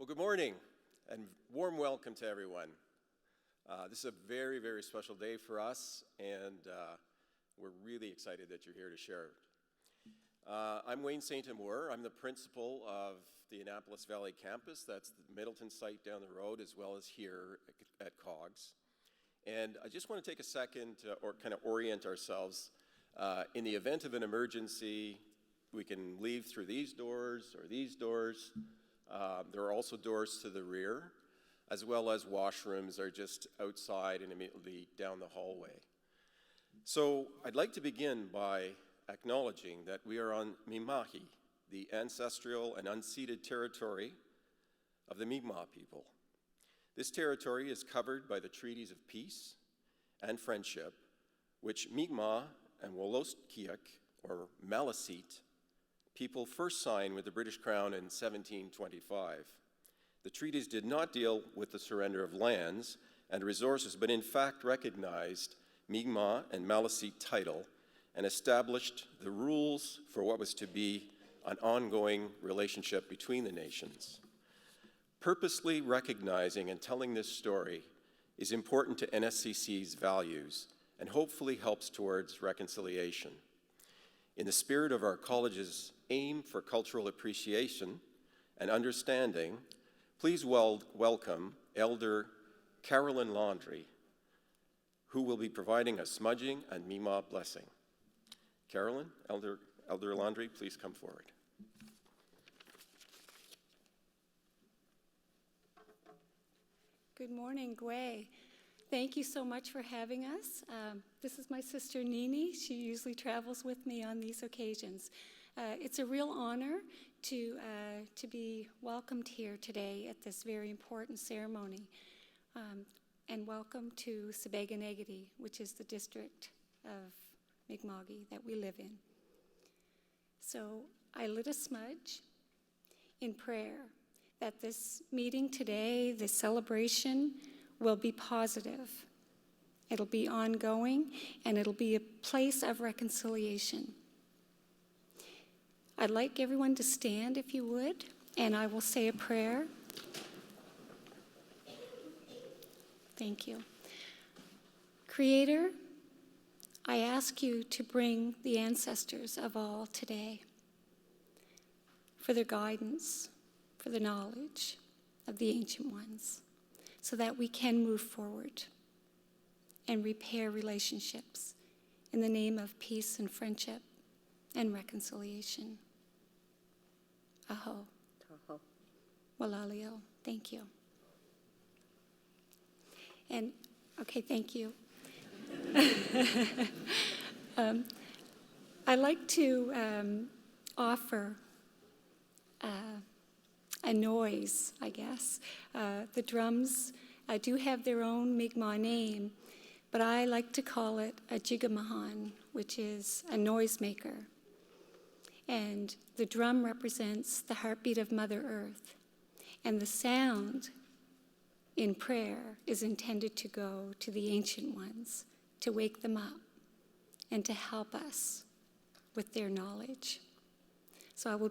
Well, good morning and warm welcome to everyone. This is a very, very special day for us, and we're really excited that you're here to share it. I'm Wayne St-Amour. I'm the principal of the Annapolis Valley campus. That's the Middleton site down the road, as well as here at COGS. And I just want to take a second to kind of orient ourselves. In the event of an emergency, we can leave through these doors or these doors. There are also doors to the rear, as well as washrooms are just outside and immediately down the hallway. So I'd like to begin by acknowledging that we are on Mi'kmaq, the ancestral and unceded territory of the Mi'kmaq people. This territory is covered by the treaties of peace and friendship, which Mi'kmaq and Wolastoqiyik, or Maliseet, people first signed with the British Crown in 1725. The treaties did not deal with the surrender of lands and resources, but in fact recognized Mi'kmaq and Maliseet title and established the rules for what was to be an ongoing relationship between the nations. Purposely recognizing and telling this story is important to NSCC's values and hopefully helps towards reconciliation. In the spirit of our college's aim for cultural appreciation and understanding, please welcome Elder Carolyn Laundrie, who will be providing a smudging and Mi'kmaq blessing. Carolyn, Elder Laundrie, please come forward. Good morning, Gway. Thank you so much for having us. This is my sister Nini. She usually travels with me on these occasions. It's a real honor to be welcomed here today at this very important ceremony. And welcome to Sebaganagati, which is the district of Mi'kmaq that we live in. So I lit a smudge in prayer that this meeting today, this celebration, will be positive. It'll be ongoing, and it'll be a place of reconciliation. I'd like everyone to stand, if you would, and I will say a prayer. Thank you. Creator, I ask you to bring the ancestors of all today for their guidance, for the knowledge of the ancient ones, so that we can move forward and repair relationships in the name of peace and friendship and reconciliation. Aho. Tahoe. Walalio. Thank you. And, okay, thank you. I'd like to offer a noise, I guess. The drums do have their own Mi'kmaq name, but I like to call it a jigamahan, which is a noisemaker. And the drum represents the heartbeat of Mother Earth. And the sound in prayer is intended to go to the ancient ones, to wake them up, and to help us with their knowledge. So we'll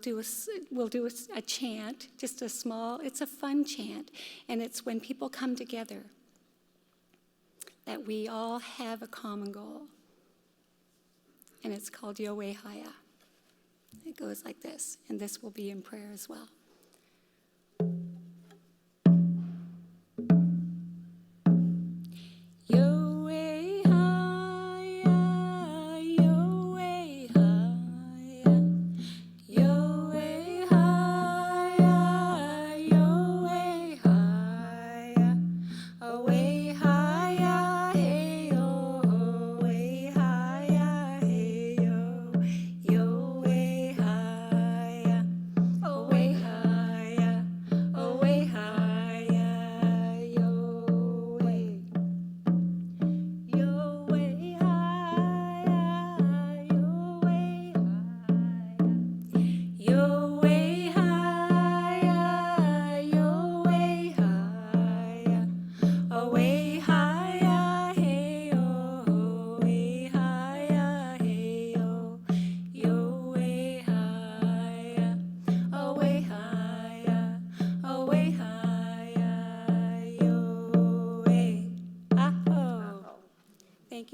do a chant, just a small, it's a fun chant, and it's when people come together that we all have a common goal. And it's called Yowehaya. It goes like this, and this will be in prayer as well. Away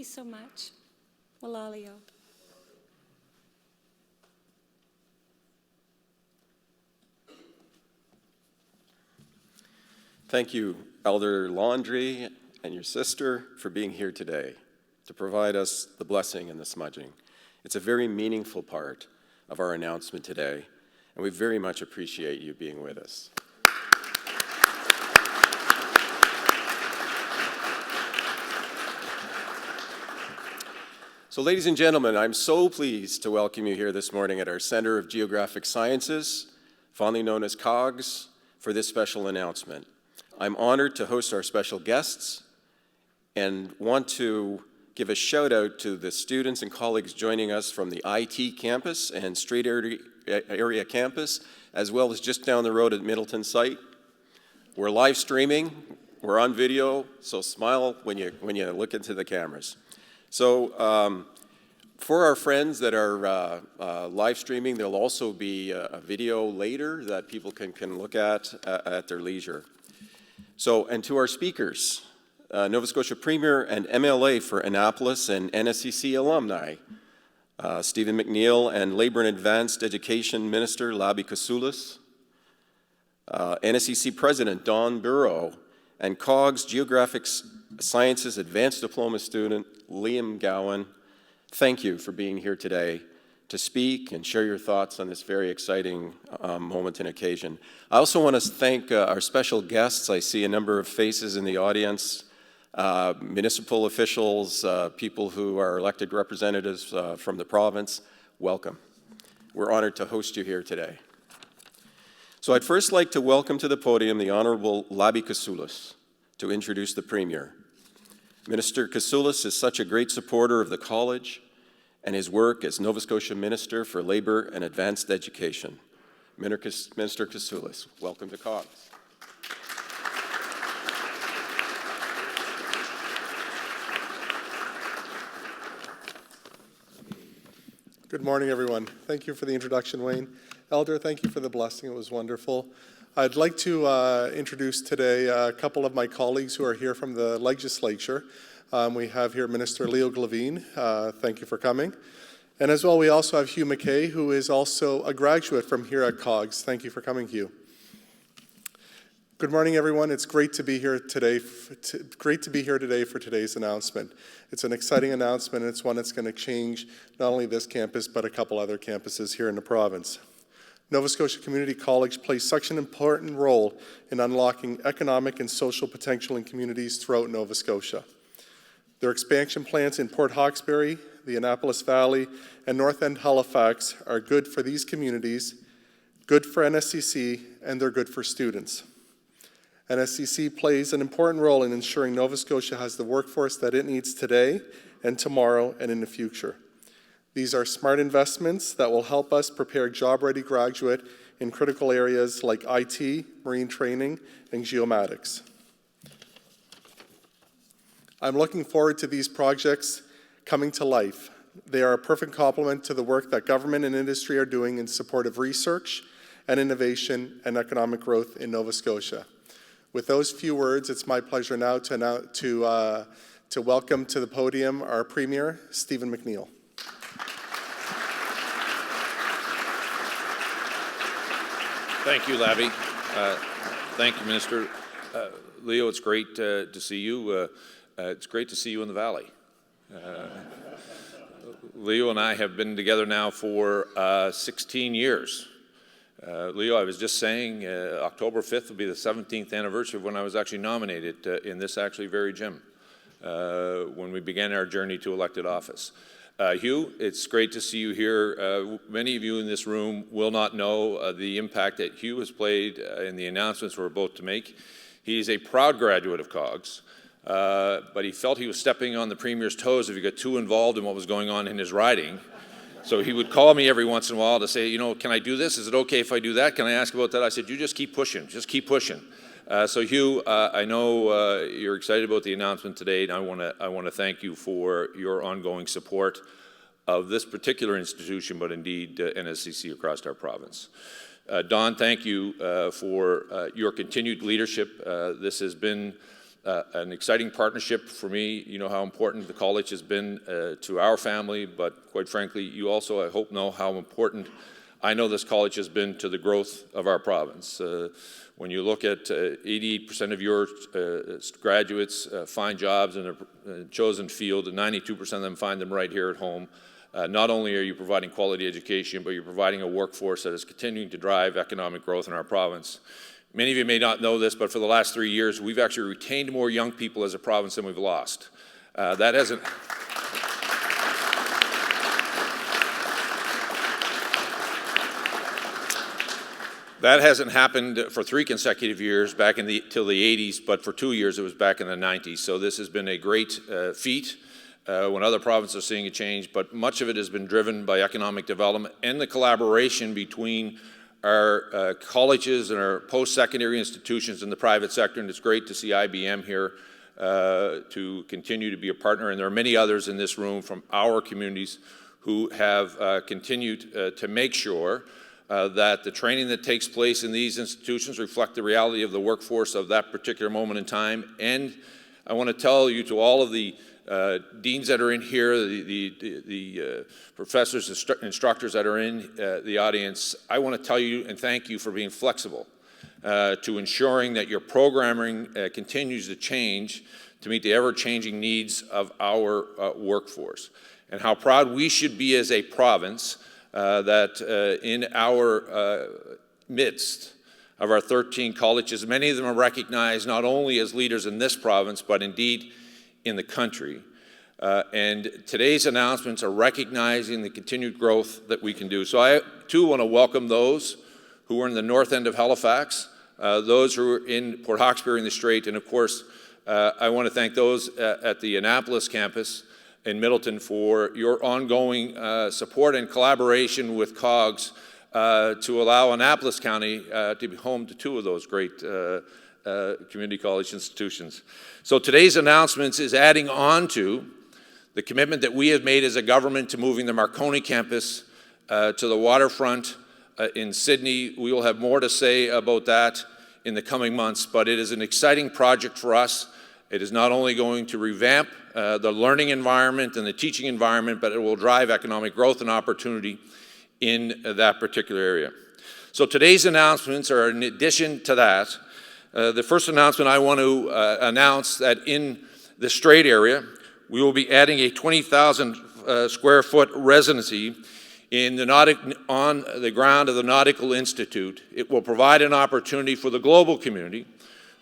you so much. Walalio. Thank you, Elder Laundrie and your sister, for being here today to provide us the blessing and the smudging. It's a very meaningful part of our announcement today, and we very much appreciate you being with us. So, ladies and gentlemen, I'm so pleased to welcome you here this morning at our Center of Geographic Sciences, fondly known as COGS, for this special announcement. I'm honored to host our special guests and want to give a shout out to the students and colleagues joining us from the IT campus and Straight Area campus, as well as just down the road at Middleton site. We're live streaming, we're on video, so smile when you look into the cameras. So for our friends that are live streaming, there'll also be a video later that people can look at their leisure. So, and to our speakers, Nova Scotia Premier and MLA for Annapolis and NSCC alumni, Stephen McNeil, and Labour and Advanced Education Minister Labi Kousoulis, NSCC President Don Bureaux, and COGS Geographic Sciences Advanced Diploma student Liam Gowan, thank you for being here today to speak and share your thoughts on this very exciting moment and occasion. I also want to thank our special guests. I see a number of faces in the audience, municipal officials, people who are elected representatives from the province. Welcome. We're honored to host you here today. So I'd first like to welcome to the podium the Honorable Labi Kousoulis to introduce the Premier. Minister Kousoulis is such a great supporter of the college and his work as Nova Scotia Minister for Labour and Advanced Education. Minister Kousoulis, welcome to COGS. Good morning, everyone. Thank you for the introduction, Wayne. Elder, thank you for the blessing. It was wonderful. I'd like to introduce today a couple of my colleagues who are here from the legislature. We have here Minister Leo Glavine. Thank you for coming. And as well, we also have Hugh McKay, who is also a graduate from here at COGS. Thank you for coming, Hugh. Good morning, everyone. It's great to be here today. For today's announcement. It's an exciting announcement, and it's one that's going to change not only this campus, but a couple other campuses here in the province. Nova Scotia Community College plays such an important role in unlocking economic and social potential in communities throughout Nova Scotia. Their expansion plans in Port Hawkesbury, the Annapolis Valley, and North End Halifax are good for these communities, good for NSCC, and they're good for students. NSCC plays an important role in ensuring Nova Scotia has the workforce that it needs today and tomorrow and in the future. These are smart investments that will help us prepare job-ready graduates in critical areas like IT, marine training, and geomatics. I'm looking forward to these projects coming to life. They are a perfect complement to the work that government and industry are doing in support of research and innovation and economic growth in Nova Scotia. With those few words, it's my pleasure now to welcome to the podium our Premier, Stephen McNeil. Thank you, Labi. Thank you, Minister. Leo, it's great to see you. It's great to see you in the Valley. Leo and I have been together now for 16 years. Leo, I was just saying October 5th will be the 17th anniversary of when I was actually nominated in this actually very gym when we began our journey to elected office. Hugh, it's great to see you here. Many of you in this room will not know the impact that Hugh has played in the announcements we're about to make. He's a proud graduate of COGS, but he felt he was stepping on the Premier's toes if he got too involved in what was going on in his riding. So he would call me every once in a while to say, you know, can I do this? Is it okay if I do that? Can I ask about that? I said, you just keep pushing. Just keep pushing. So Hugh, I know you're excited about the announcement today, and I want to thank you for your ongoing support of this particular institution, but indeed NSCC across our province. Don, thank you for your continued leadership. This has been an exciting partnership for me. You know how important the college has been to our family, but quite frankly, you also, I hope, know how important I know this college has been to the growth of our province. When you look at 80% of your graduates find jobs in a chosen field, and 92% of them find them right here at home, not only are you providing quality education, but you're providing a workforce that is continuing to drive economic growth in our province. Many of you may not know this, but for the last 3 years, we've actually retained more young people as a province than we've lost. That hasn't happened for 3 consecutive years back till the 80s, but for 2 years it was back in the 90s. So this has been a great feat when other provinces are seeing a change, but much of it has been driven by economic development and the collaboration between our colleges and our post-secondary institutions in the private sector, and it's great to see IBM here to continue to be a partner, and there are many others in this room from our communities who have continued to make sure that the training that takes place in these institutions reflect the reality of the workforce of that particular moment in time. And I want to tell you, to all of the deans that are in here, the professors, instructors that are in the audience, I want to tell you and thank you for being flexible to ensuring that your programming continues to change to meet the ever-changing needs of our workforce. And how proud we should be as a province that in our midst of our 13 colleges, many of them are recognized not only as leaders in this province, but indeed in the country. And today's announcements are recognizing the continued growth that we can do. So I, too, want to welcome those who are in the north end of Halifax, those who are in Port Hawkesbury in the Strait, and of course, I want to thank those at the Annapolis campus in Middleton for your ongoing support and collaboration with COGS to allow Annapolis County to be home to 2 of those great community college institutions. So today's announcements is adding on to the commitment that we have made as a government to moving the Marconi campus to the waterfront in Sydney. We will have more to say about that in the coming months, but it is an exciting project for us. It is not only going to revamp the learning environment and the teaching environment, but it will drive economic growth and opportunity in that particular area. So today's announcements are in addition to that. The first announcement I want to announce that in the Strait area, we will be adding a 20,000 square foot residency on the ground of the Nautical Institute. It will provide an opportunity for the global community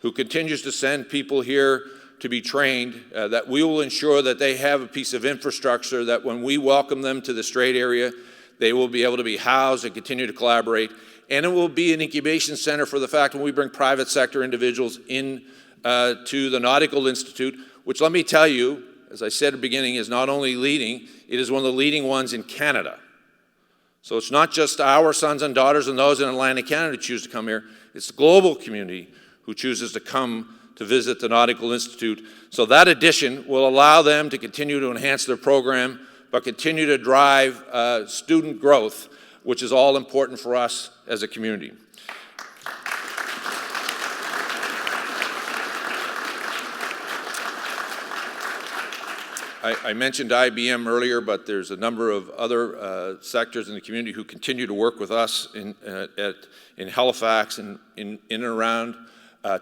who continues to send people here to be trained, that we will ensure that they have a piece of infrastructure that when we welcome them to the Strait area, they will be able to be housed and continue to collaborate. And it will be an incubation center for the fact when we bring private sector individuals in to the Nautical Institute, which, let me tell you, as I said at the beginning, is not only leading, it is one of the leading ones in Canada. So it's not just our sons and daughters and those in Atlantic Canada who choose to come here, it's the global community who chooses to come to visit the Nautical Institute. So that addition will allow them to continue to enhance their program, but continue to drive student growth, which is all important for us as a community. I mentioned IBM earlier, but there's a number of other sectors in the community who continue to work with us in Halifax and in and around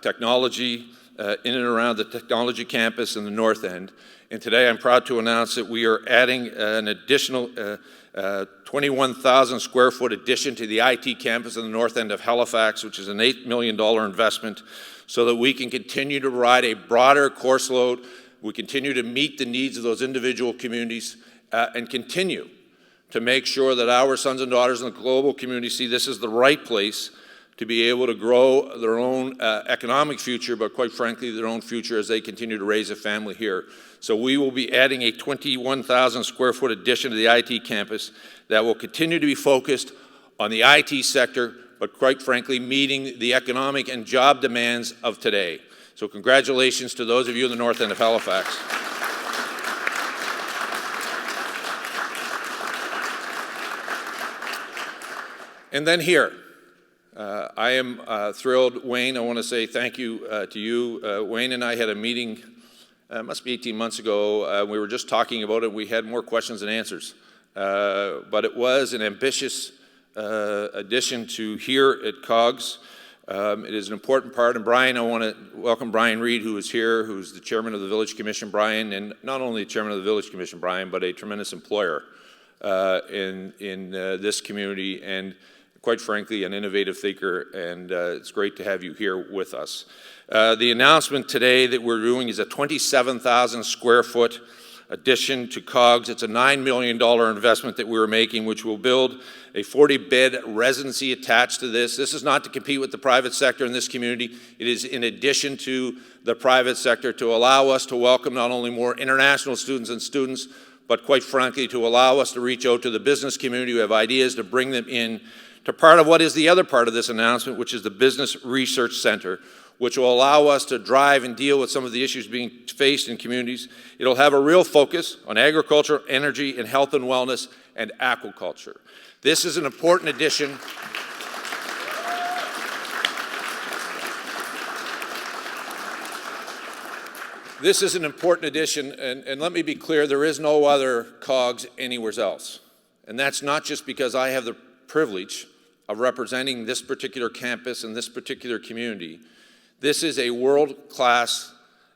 technology, in and around the technology campus in the north end. And today I'm proud to announce that we are adding an additional 21,000 square foot addition to the IT campus in the north end of Halifax, which is an $8 million investment, so that we can continue to provide a broader course load. We continue to meet the needs of those individual communities and continue to make sure that our sons and daughters in the global community see this as the right place to be able to grow their own economic future, but quite frankly, their own future as they continue to raise a family here. So we will be adding a 21,000 square foot addition to the IT campus that will continue to be focused on the IT sector, but quite frankly, meeting the economic and job demands of today. So congratulations to those of you in the north end of Halifax. And then here, I am thrilled. Wayne, I want to say thank you to you. Wayne and I had a meeting, must be 18 months ago. We were just talking about it. We had more questions than answers. But it was an ambitious addition to here at COGS. It is an important part. And Brian, I want to welcome Brian Reed, who is here, who's the chairman of the Village Commission, Brian, and not only the chairman of the Village Commission, Brian, but a tremendous employer in this community, and quite frankly, an innovative thinker, and it's great to have you here with us. The announcement today that we're doing is a 27,000 square foot addition to COGS. It's a $9 million investment that we're making, which will build a 40-bed residency attached to this. This is not to compete with the private sector in this community. It is in addition to the private sector to allow us to welcome not only more international students, but quite frankly, to allow us to reach out to the business community who have ideas to bring them in to part of what is the other part of this announcement, which is the Business Research Center, which will allow us to drive and deal with some of the issues being faced in communities. It'll have a real focus on agriculture, energy, and health and wellness, and aquaculture. This is an important addition. This is an important addition, and let me be clear, there is no other COGS anywhere else. And that's not just because I have the privilege of representing this particular campus and this particular community. This is a world-class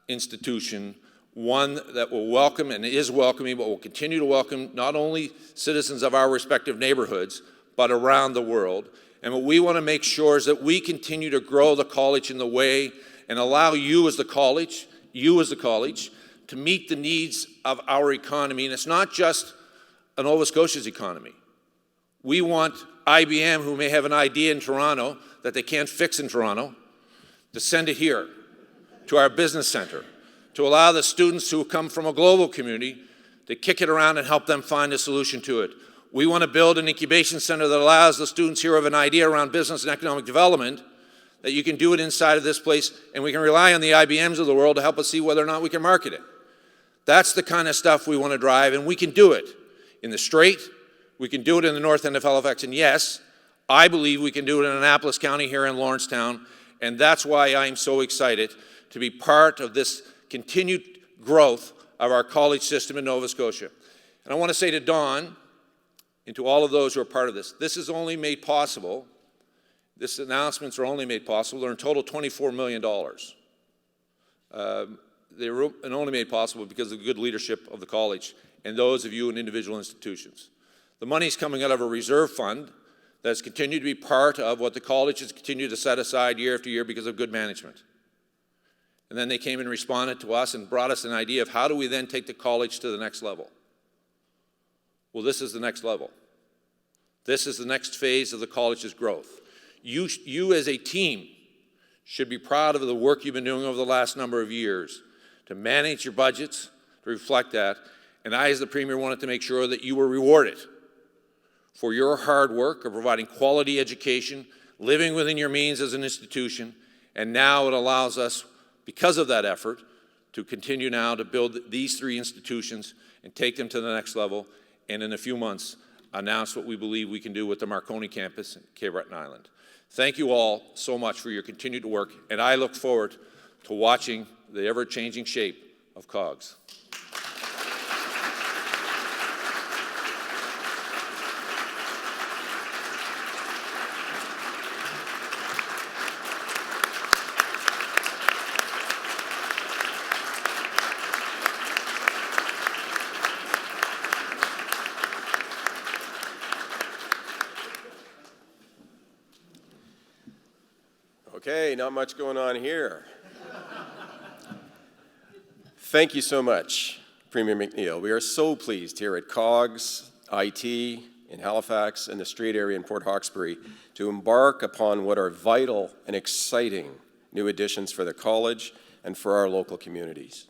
institution, one that will welcome and is welcoming, but will continue to welcome not only citizens of our respective neighborhoods, but around the world. And what we want to make sure is that we continue to grow the college in the way and allow you as the college, to meet the needs of our economy. And it's not just Nova Scotia's economy. We want IBM, who may have an idea in Toronto that they can't fix in Toronto, to send it here to our business center, to allow the students who come from a global community to kick it around and help them find a solution to it. We want to build an incubation center that allows the students here who have an idea around business and economic development, that you can do it inside of this place, and we can rely on the IBMs of the world to help us see whether or not we can market it. That's the kind of stuff we want to drive, and we can do it in the Strait, we can do it in the north end of Halifax, and yes, I believe we can do it in Annapolis County here in Lawrencetown, and that's why I'm so excited to be part of this continued growth of our college system in Nova Scotia. And I want to say to Don, and to all of those who are part of this, this is only made possible, these announcements are only made possible, they're in total $24 million. They were only made possible because of the good leadership of the college and those of you in individual institutions. The money's coming out of a reserve fund that's continued to be part of what the college has continued to set aside year after year because of good management. And then they came and responded to us and brought us an idea of how do we then take the college to the next level. Well, this is the next level. This is the next phase of the college's growth. You as a team should be proud of the work you've been doing over the last number of years to manage your budgets, to reflect that. And I, as the Premier, wanted to make sure that you were rewarded for your hard work of providing quality education, living within your means as an institution, and now it allows us, because of that effort, to continue now to build these three institutions and take them to the next level, and in a few months, announce what we believe we can do with the Marconi campus in Cape Breton Island. Thank you all so much for your continued work, and I look forward to watching the ever-changing shape of COGS. Okay, not much going on here. Thank you so much, Premier McNeil. We are so pleased here at COGS, IT, in Halifax, and the Strait area in Port Hawkesbury to embark upon what are vital and exciting new additions for the college and for our local communities.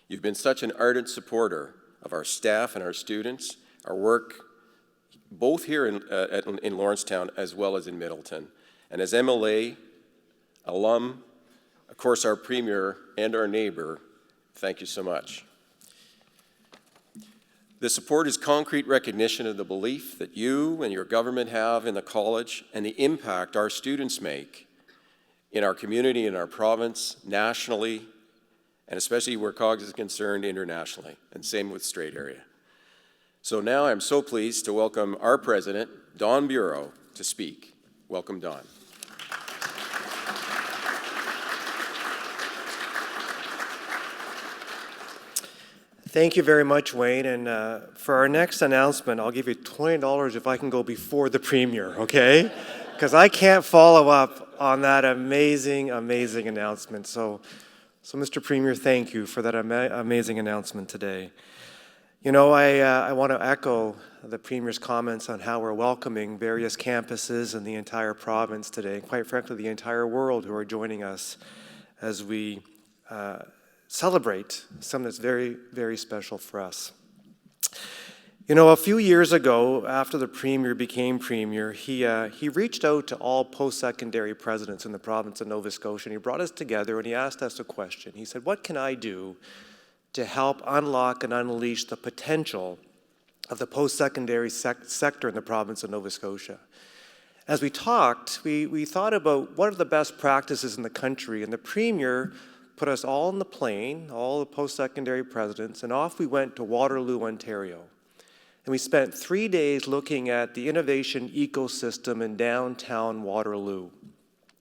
You've been such an ardent supporter of our staff and our students, our work both here in Lawrencetown as well as in Middleton. And as MLA, alum, of course our Premier and our neighbor, thank you so much. The support is concrete recognition of the belief that you and your government have in the college and the impact our students make in our community, in our province, nationally, and especially where COGS is concerned, internationally, and same with Strait Area. So now I'm so pleased to welcome our president, Don Bureaux, to speak. Welcome, Don. Thank you very much, Wayne. And for our next announcement, I'll give you $20 if I can go before the Premier, okay? Because I can't follow up on that amazing, amazing announcement. So Mr. Premier, thank you for that amazing announcement today. You know, I want to echo the Premier's comments on how we're welcoming various campuses in the entire province today, and quite frankly, the entire world who are joining us as we celebrate something that's very, very special for us. You know, a few years ago, after the Premier became Premier, he reached out to all post-secondary presidents in the province of Nova Scotia, and he brought us together and he asked us a question. He said, what can I do to help unlock and unleash the potential of the post-secondary sector in the province of Nova Scotia? As we talked, we thought about what are the best practices in the country, and the Premier put us all on the plane, all the post-secondary presidents, and off we went to Waterloo, Ontario. And we spent 3 days looking at the innovation ecosystem in downtown Waterloo.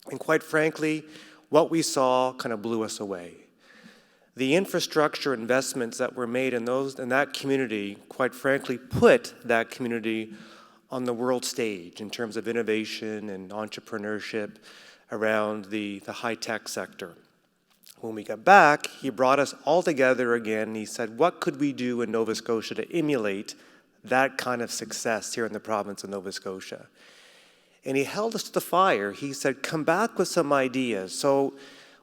And quite frankly, what we saw kind of blew us away. The infrastructure investments that were made in that community, quite frankly, put that community on the world stage in terms of innovation and entrepreneurship around the high-tech sector. When we got back, he brought us all together again, and he said, what could we do in Nova Scotia to emulate that kind of success here in the province of Nova Scotia? And he held us to the fire. He said, come back with some ideas. So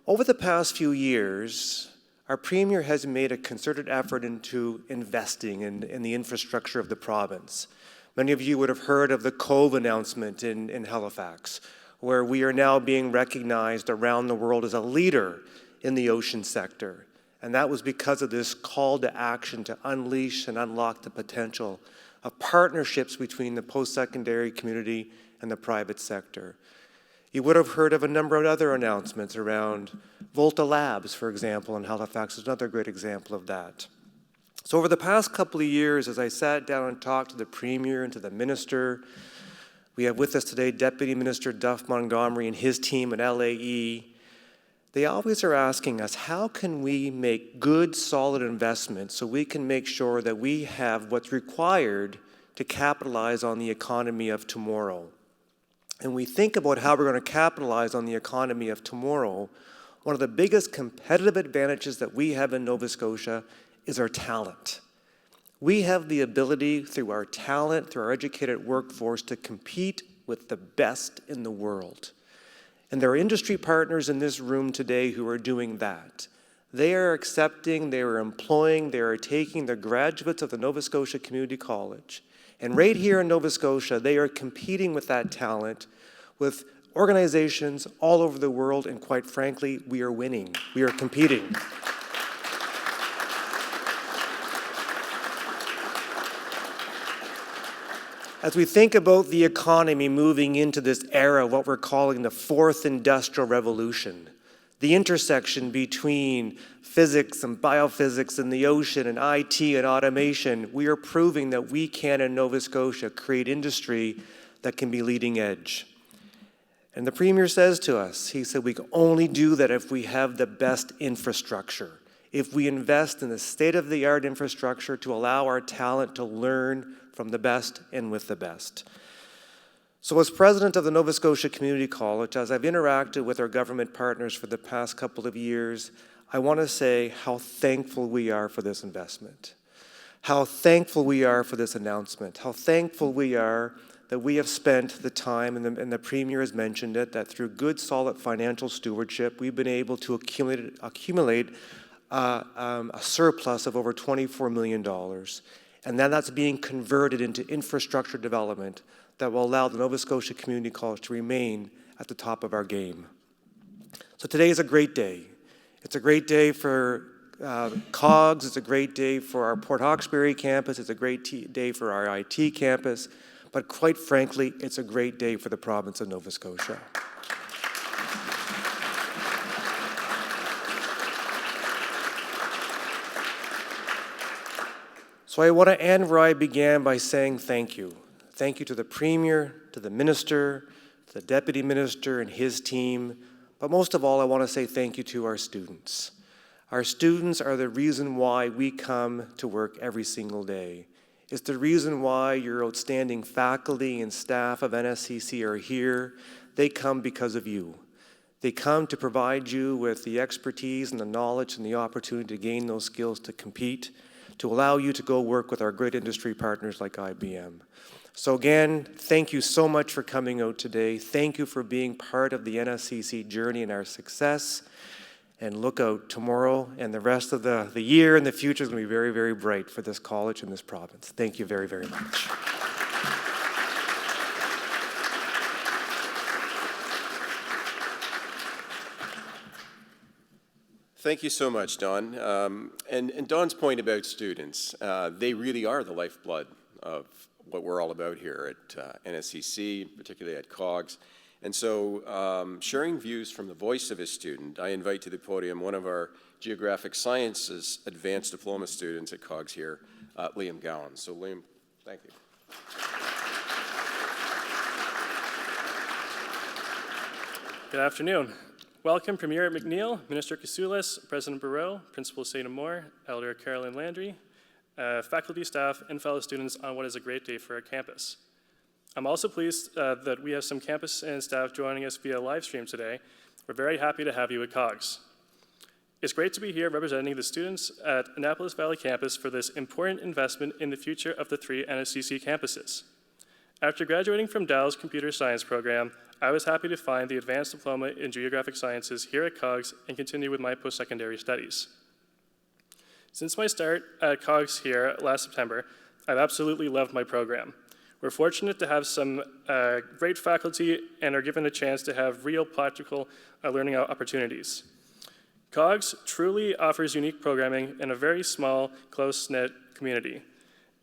over the past few years, our Premier has made a concerted effort into investing in the infrastructure of the province. Many of you would have heard of the Cove announcement in Halifax, where we are now being recognized around the world as a leader in the ocean sector. And that was because of this call to action to unleash and unlock the potential of partnerships between the post-secondary community and the private sector. You would have heard of a number of other announcements around Volta Labs, for example, in Halifax is another great example of that. So over the past couple of years, as I sat down and talked to the Premier and to the Minister, we have with us today Deputy Minister Duff Montgomery and his team at LAE. They always are asking us, how can we make good, solid investments so we can make sure that we have what's required to capitalize on the economy of tomorrow? And we think about how we're going to capitalize on the economy of tomorrow. One of the biggest competitive advantages that we have in Nova Scotia is our talent. We have the ability, through our talent, through our educated workforce, to compete with the best in the world. And there are industry partners in this room today who are doing that. They are accepting, they are employing, they are taking the graduates of the Nova Scotia Community College. And right here in Nova Scotia, they are competing with that talent with organizations all over the world, and quite frankly, we are winning. We are competing. As we think about the economy moving into this era of what we're calling the fourth industrial revolution, the intersection between physics and biophysics and the ocean and IT and automation, we are proving that we can in Nova Scotia create industry that can be leading edge. And the Premier says to us, he said, we can only do that if we have the best infrastructure, if we invest in the state-of-the-art infrastructure to allow our talent to learn from the best and with the best. So as president of the Nova Scotia Community College, as I've interacted with our government partners for the past couple of years, I want to say how thankful we are for this investment, how thankful we are for this announcement, how thankful we are that we have spent the time, and the Premier has mentioned it, that through good, solid financial stewardship, we've been able to accumulate a surplus of over $24 million. And then that's being converted into infrastructure development that will allow the Nova Scotia Community College to remain at the top of our game. So today is a great day. It's a great day for COGS, it's a great day for our Port Hawkesbury campus, it's a great day for our IT campus, but quite frankly, it's a great day for the province of Nova Scotia. So I want to end where I began by saying thank you. Thank you to the Premier, to the Minister, to the Deputy Minister and his team, but most of all, I want to say thank you to our students. Our students are the reason why we come to work every single day. It's the reason why your outstanding faculty and staff of NSCC are here. They come because of you. They come to provide you with the expertise and the knowledge and the opportunity to gain those skills to compete, to allow you to go work with our great industry partners like IBM. So again, thank you so much for coming out today. Thank you for being part of the NSCC journey and our success. And look out, tomorrow and the rest of the year and the future is going to be very, very bright for this college and this province. Thank you very, very much. Thank you so much, Don. And Don's point about students, they really are the lifeblood of what we're all about here at NSCC, particularly at COGS. And so sharing views from the voice of a student, I invite to the podium one of our Geographic Sciences Advanced Diploma students at COGS here, Liam Gowan. So Liam, thank you. Good afternoon. Welcome, Premier McNeil, Minister Kousoulis, President Bureaux, Principal St-Amour, Elder Carolyn Landry, faculty, staff, and fellow students on what is a great day for our campus. I'm also pleased that we have some campus and staff joining us via live stream today. We're very happy to have you at COGS. It's great to be here representing the students at Annapolis Valley campus for this important investment in the future of the 3 NSCC campuses. After graduating from Dow's computer science program, I was happy to find the advanced diploma in geographic sciences here at COGS and continue with my post-secondary studies. Since my start at COGS here last September, I've absolutely loved my program. We're fortunate to have some great faculty and are given a chance to have real practical learning opportunities. COGS truly offers unique programming in a very small, close-knit community.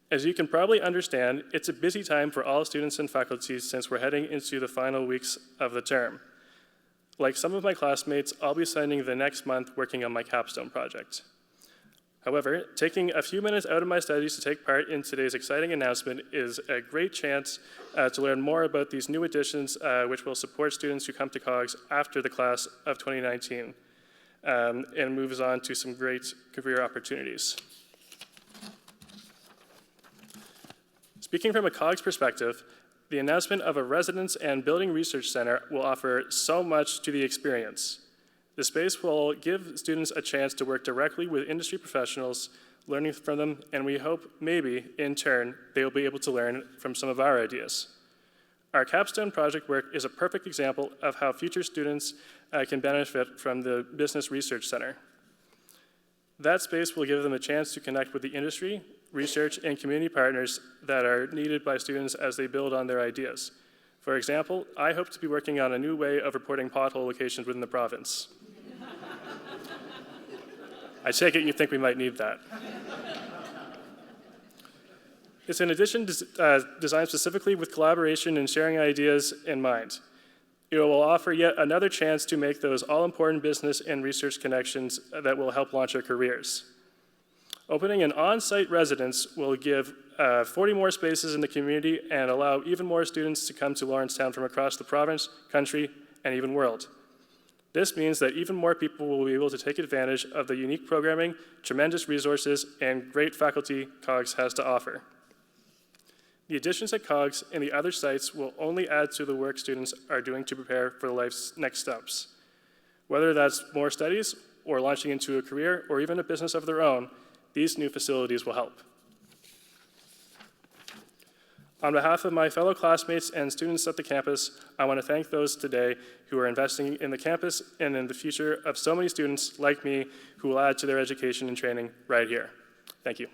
As you can probably understand, it's a busy time for all students and faculty since we're heading into the final weeks of the term. Like some of my classmates, I'll be spending the next month working on my capstone project. However, taking a few minutes out of my studies to take part in today's exciting announcement is a great chance to learn more about these new additions which will support students who come to COGS after the class of 2019 and moves on to some great career opportunities. Speaking from a COGS perspective, the announcement of a Residence and Building Research Center will offer so much to the experience. The space will give students a chance to work directly with industry professionals, learning from them, and we hope maybe, in turn, they will be able to learn from some of our ideas. Our capstone project work is a perfect example of how future students can benefit from the Business Research Center. That space will give them a chance to connect with the industry, research, and community partners that are needed by students as they build on their ideas. For example, I hope to be working on a new way of reporting pothole locations within the province. I take it you think we might need that. It's an addition designed specifically with collaboration and sharing ideas in mind. It will offer yet another chance to make those all-important business and research connections that will help launch our careers. Opening an on-site residence will give 40 more spaces in the community and allow even more students to come to Lawrencetown from across the province, country, and even world. This means that even more people will be able to take advantage of the unique programming, tremendous resources, and great faculty COGS has to offer. The additions at COGS and the other sites will only add to the work students are doing to prepare for life's next steps. Whether that's more studies, or launching into a career, or even a business of their own, these new facilities will help. On behalf of my fellow classmates and students at the campus, I want to thank those today who are investing in the campus and in the future of so many students like me who will add to their education and training right here. Thank you.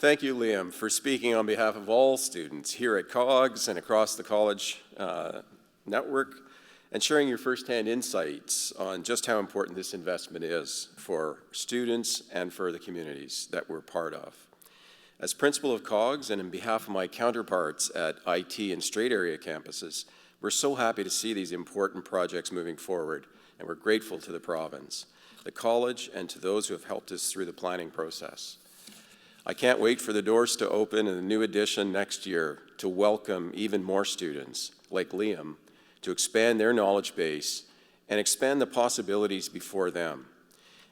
Thank you, Liam, for speaking on behalf of all students here at COGS and across the college network, and sharing your firsthand insights on just how important this investment is for students and for the communities that we're part of. As principal of COGS and on behalf of my counterparts at IT and Straight Area campuses, we're so happy to see these important projects moving forward, and we're grateful to the province, the college, and to those who have helped us through the planning process. I can't wait for the doors to open in the new edition next year to welcome even more students like Liam to expand their knowledge base and expand the possibilities before them.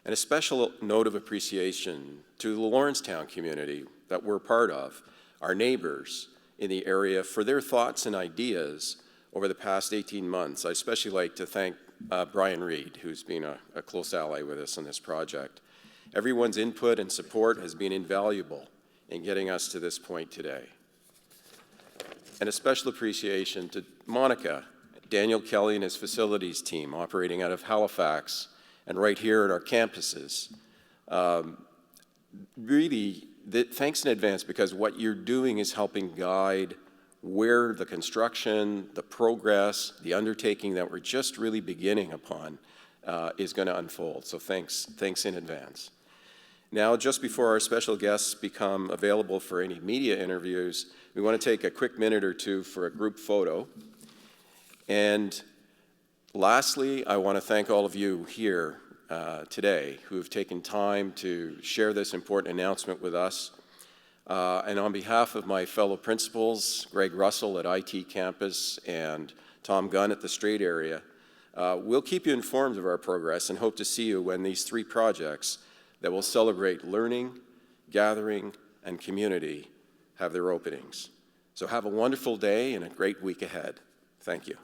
And a special note of appreciation to the Lawrencetown community that we're part of, our neighbors in the area, for their thoughts and ideas over the past 18 months. I especially like to thank Brian Reed, who's been a close ally with us on this project. Everyone's input and support has been invaluable in getting us to this point today. And a special appreciation to Monica, Daniel Kelly and his facilities team operating out of Halifax and right here at our campuses. Really, thanks in advance, because what you're doing is helping guide where the construction, the progress, the undertaking that we're just really beginning upon is going to unfold. So thanks in advance. Now, just before our special guests become available for any media interviews, we want to take a quick minute or two for a group photo. And lastly, I want to thank all of you here today who have taken time to share this important announcement with us. And on behalf of my fellow principals, Greg Russell at IT Campus and Tom Gunn at the Straight Area, we'll keep you informed of our progress and hope to see you when these 3 projects that will celebrate learning, gathering, and community have their openings. So have a wonderful day and a great week ahead. Thank you.